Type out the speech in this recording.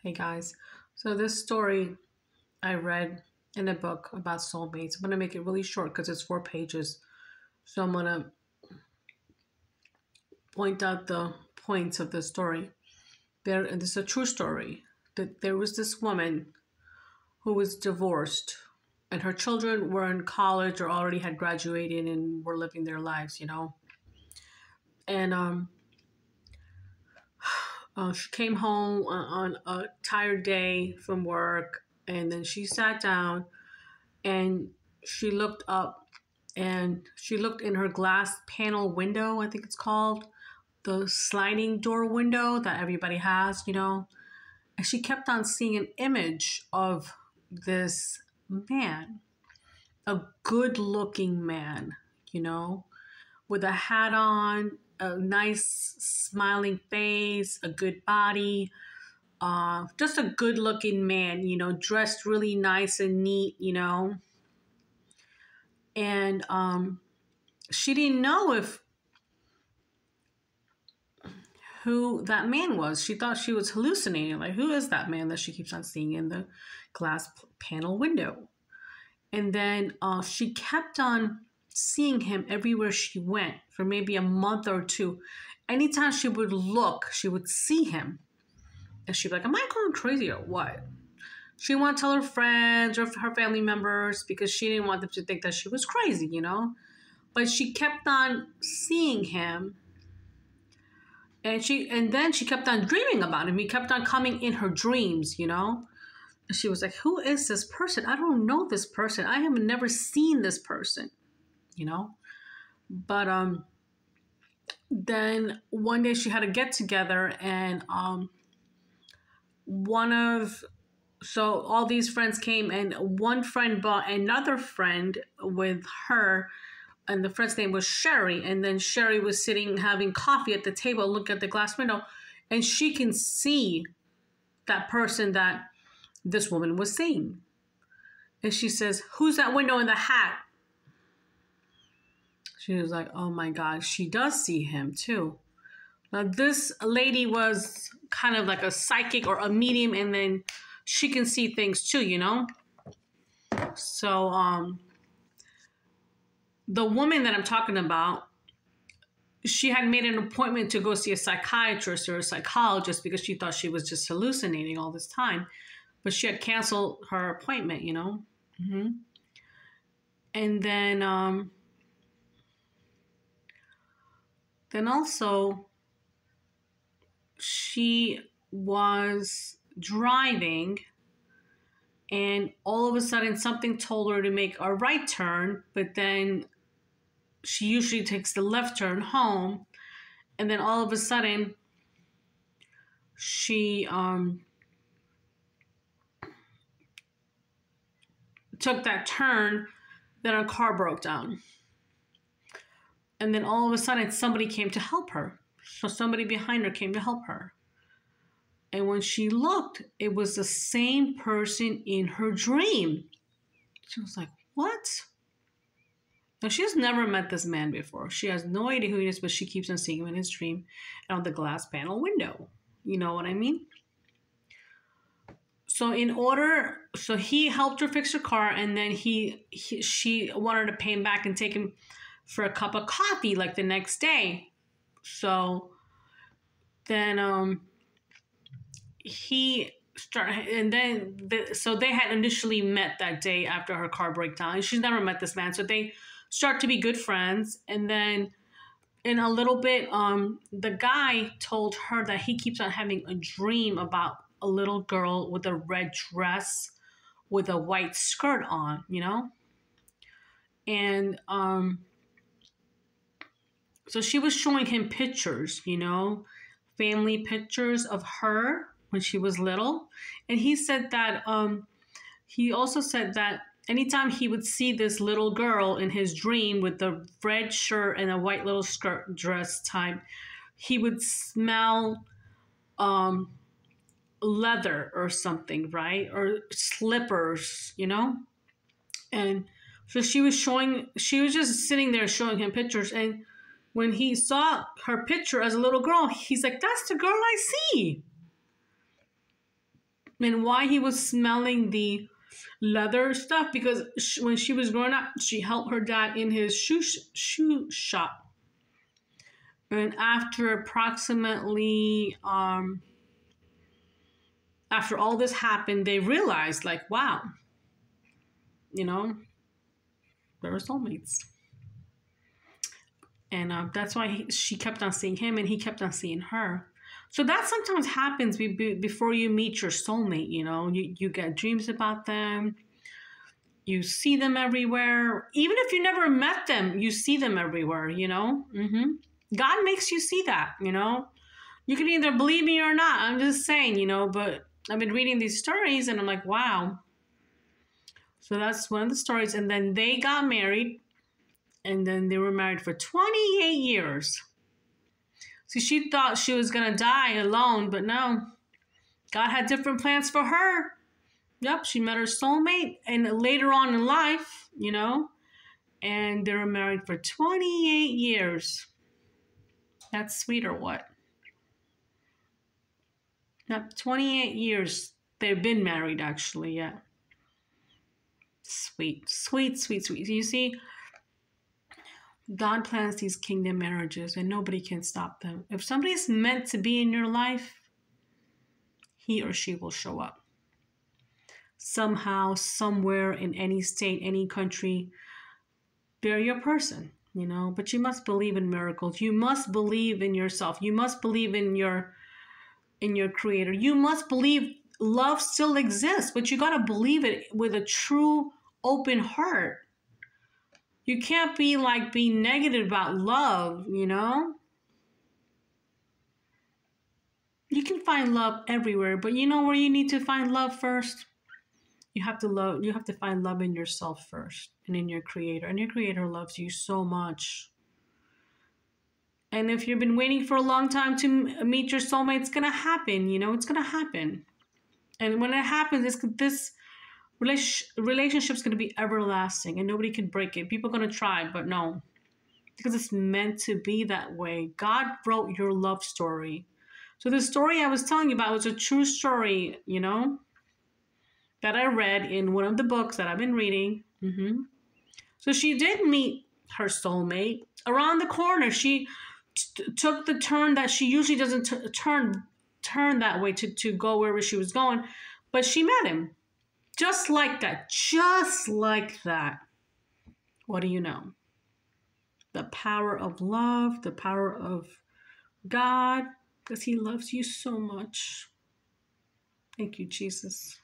Hey guys, so this story I read in a book about soulmates. I'm going to make it really short because it's 4 pages. So I'm going to point out the points of the story. This is a true story. That there was this woman who was divorced and her children were in college or already had graduated and were living their lives. And she came home on a tired day from work, and then she sat down and she looked up and she looked in her glass panel window, I think it's called, the sliding door window that everybody has. And she kept on seeing an image of this man, a good looking man, with a hat on, a nice smiling face, a good body, just a good looking man, dressed really nice and neat. And she didn't know who that man was. She thought she was hallucinating. Like, who is that man that she keeps on seeing in the glass panel window? And then she kept on seeing him everywhere she went for maybe a month or two. Anytime she would look, she would see him. And she'd be like, am I going crazy or what? She didn't want to tell her friends or her family members because she didn't want them to think that she was crazy. But she kept on seeing him. And then she kept on dreaming about him. He kept on coming in her dreams. And she was like, who is this person? I don't know this person. I have never seen this person. But then one day she had a get together, and so all these friends came, and one friend brought another friend with her, and the friend's name was Sherry. And then Sherry was sitting having coffee at the table, looking at the glass window, and she can see that person that this woman was seeing. And she says, who's that window in the hat? She was like, oh my God, she does see him too. Now this lady was kind of like a psychic or a medium, and then she can see things too. So the woman that I'm talking about, she had made an appointment to go see a psychiatrist or a psychologist because she thought she was just hallucinating all this time. But she had canceled her appointment. Mm-hmm. And then also she was driving, and all of a sudden something told her to make a right turn, but then she usually takes the left turn home. And then all of a sudden she took that turn, then her car broke down. And then all of a sudden somebody came to help her. So somebody behind her came to help her. And when she looked, it was the same person in her dream. She was like, what? Now, she's never met this man before. She has no idea who he is, but she keeps on seeing him in his dream and on the glass panel window. You know what I mean? So he helped her fix her car, and then she wanted to pay him back and take him for a cup of coffee like the next day. So then so they had initially met that day after her car breakdown, and she's never met this man. So they start to be good friends, and then in a little bit, the guy told her that he keeps on having a dream about a little girl with a red dress with a white skirt on, and so she was showing him pictures, family pictures of her when she was little. And he said that, he also said that anytime he would see this little girl in his dream with the red shirt and a white little skirt dress type, he would smell leather or something, right? Or slippers, And so she was just sitting there showing him pictures. And when he saw her picture as a little girl, he's like, that's the girl I see. And why he was smelling the leather stuff, because when she was growing up, she helped her dad in his shoe shop. And after approximately, after all this happened, they realized, like, wow, you know, they were soulmates. And that's why she kept on seeing him and he kept on seeing her. So that sometimes happens before you meet your soulmate, you know. You get dreams about them. You see them everywhere. Even if you never met them, you see them everywhere, you know. God makes you see that, you know. You can either believe me or not. I'm just saying, you know, but I've been reading these stories and I'm like, wow. So that's one of the stories. And then they got married. And then they were married for 28 years. See, she thought she was going to die alone, but no. God had different plans for her. Yep, she met her soulmate, and later on in life, you know, and they were married for 28 years. That's sweet or what? Yep, 28 years. They've been married, actually, yeah. Sweet, sweet, sweet, sweet. You see, God plans these kingdom marriages and nobody can stop them. If somebody's meant to be in your life, he or she will show up. Somehow, somewhere, in any state, any country, they're your person, you know. But you must believe in miracles. You must believe in yourself. You must believe in your creator. You must believe love still exists, but you got to believe it with a true open heart. You can't be like being negative about love, you know? You can find love everywhere, but you know where you need to find love first? You have to find love in yourself first and in your creator. And your creator loves you so much. And if you've been waiting for a long time to meet your soulmate, it's going to happen, you know? It's going to happen. And when it happens, this relationship's going to be everlasting and nobody can break it. People are going to try, but no. Because it's meant to be that way. God wrote your love story. So the story I was telling you about was a true story, you know, that I read in one of the books that I've been reading. So she did meet her soulmate. Around the corner, she took the turn that she usually doesn't turn that way to go wherever she was going. But she met him. Just like that. Just like that. What do you know? The power of love, the power of God, because he loves you so much. Thank you, Jesus.